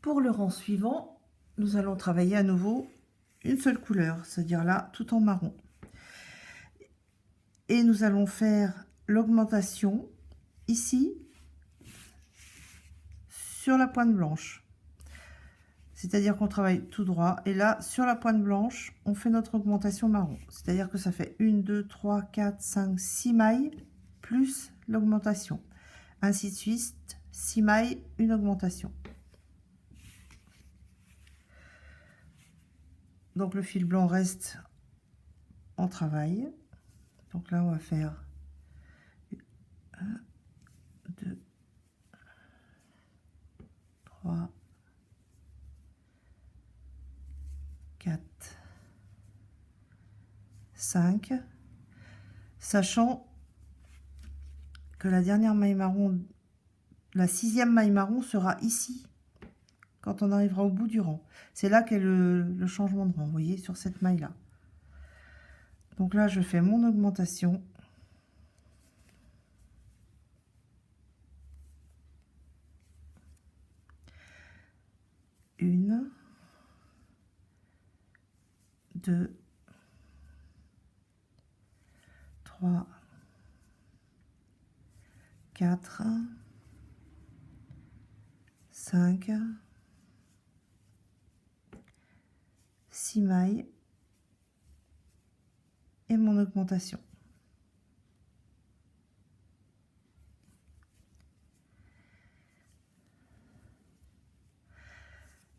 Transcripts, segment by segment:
Pour le rang suivant, nous allons travailler à nouveau une seule couleur, c'est-à-dire là, tout en marron. Et nous allons faire l'augmentation ici, sur la pointe blanche. C'est-à-dire qu'on travaille tout droit. Et là, sur la pointe blanche, on fait notre augmentation marron. C'est-à-dire que ça fait 1, 2, 3, 4, 5, 6 mailles, plus l'augmentation. Ainsi de suite, 6 mailles, une augmentation. Donc le fil blanc reste en travail. Donc là, on va faire 1, 2, 3, 4, 5, sachant que la dernière maille marron, la 6e maille marron sera ici, quand on arrivera au bout du rang. C'est là qu'est le changement de rang, vous voyez, sur cette maille-là. Donc là, je fais mon augmentation. Une, 2, 3, 4, 5, 6 mailles et mon augmentation.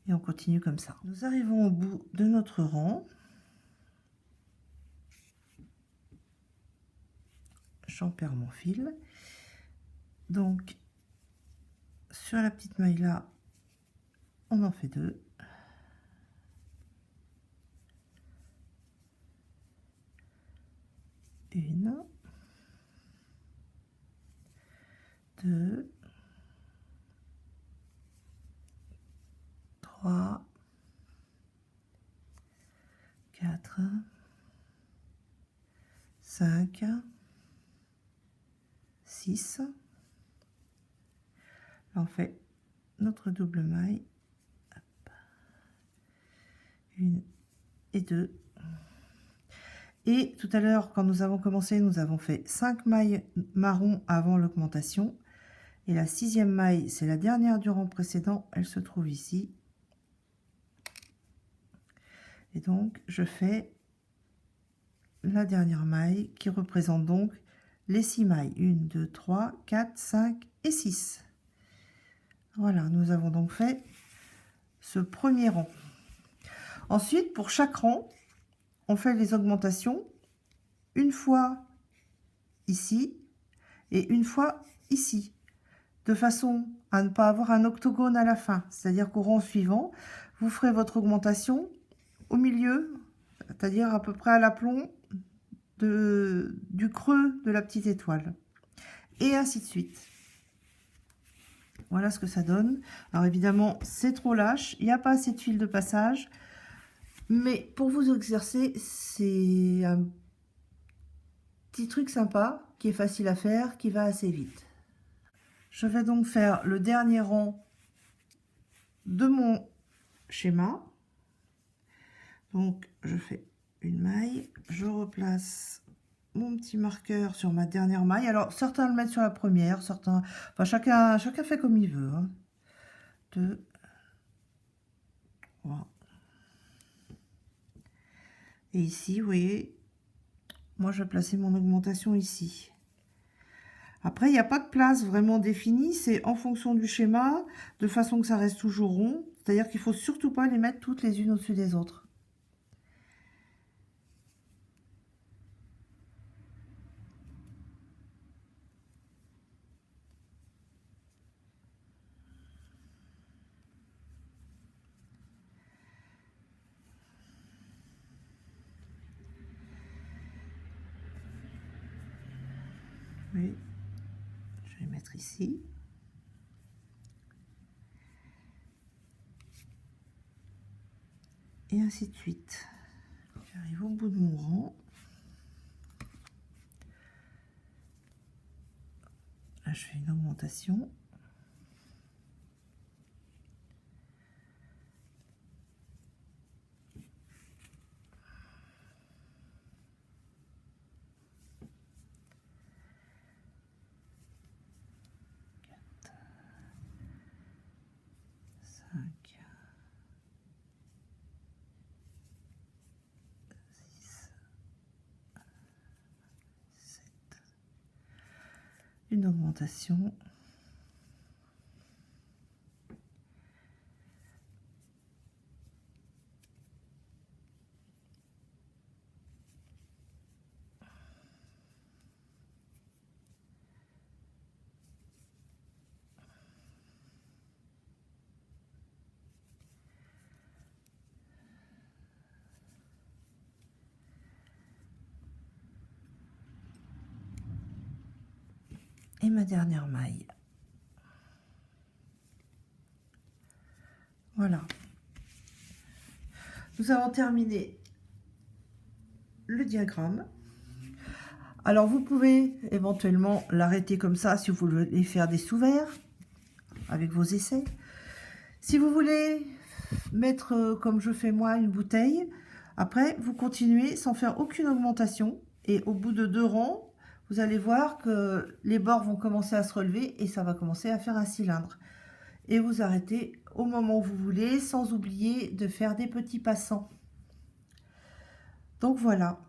Et on continue comme ça. Nous arrivons au bout de notre rang. J'en perds mon fil. Donc, sur la petite maille là, on en fait 2. Une, 2, 3, 4, 5, 6. Là, on fait notre double maille. Hop. 1 et 2. Et tout à l'heure, quand nous avons commencé, nous avons fait 5 mailles marron avant l'augmentation. Et la 6e maille, c'est la dernière du rang précédent, elle se trouve ici. Et donc, je fais la dernière maille qui représente donc les 6 mailles. 1, 2, 3, 4, 5 et 6. Voilà, nous avons donc fait ce premier rang. Ensuite, pour chaque rang, on fait les augmentations une fois ici et une fois ici, de façon à ne pas avoir un octogone à la fin. C'est-à-dire qu'au rang suivant, vous ferez votre augmentation au milieu, c'est-à-dire à peu près à l'aplomb du creux de la petite étoile. Et ainsi de suite. Voilà ce que ça donne. Alors évidemment, c'est trop lâche, il n'y a pas assez de fil de passage. Mais pour vous exercer, c'est un petit truc sympa, qui est facile à faire, qui va assez vite. Je vais donc faire le dernier rang de mon schéma. Donc je fais une maille, je replace mon petit marqueur sur ma dernière maille. Alors certains le mettent sur la première, certains, enfin chacun fait comme il veut. 2, 3. Et ici, vous voyez, moi je vais placer mon augmentation ici. Après, il n'y a pas de place vraiment définie, c'est en fonction du schéma, de façon que ça reste toujours rond. C'est-à-dire qu'il ne faut surtout pas les mettre toutes les unes au-dessus des autres. Oui, je vais mettre ici. Et ainsi de suite. J'arrive au bout de mon rang. Là, je fais une augmentation. une augmentation. Et ma dernière maille. Voilà. Nous avons terminé le diagramme. Alors vous pouvez éventuellement l'arrêter comme ça si vous voulez faire des sous-verts avec vos essais. Si vous voulez mettre comme je fais moi une bouteille, après vous continuez sans faire aucune augmentation et au bout de 2 rangs, vous allez voir que les bords vont commencer à se relever et ça va commencer à faire un cylindre. Et vous arrêtez au moment où vous voulez, sans oublier de faire des petits passants. Donc voilà.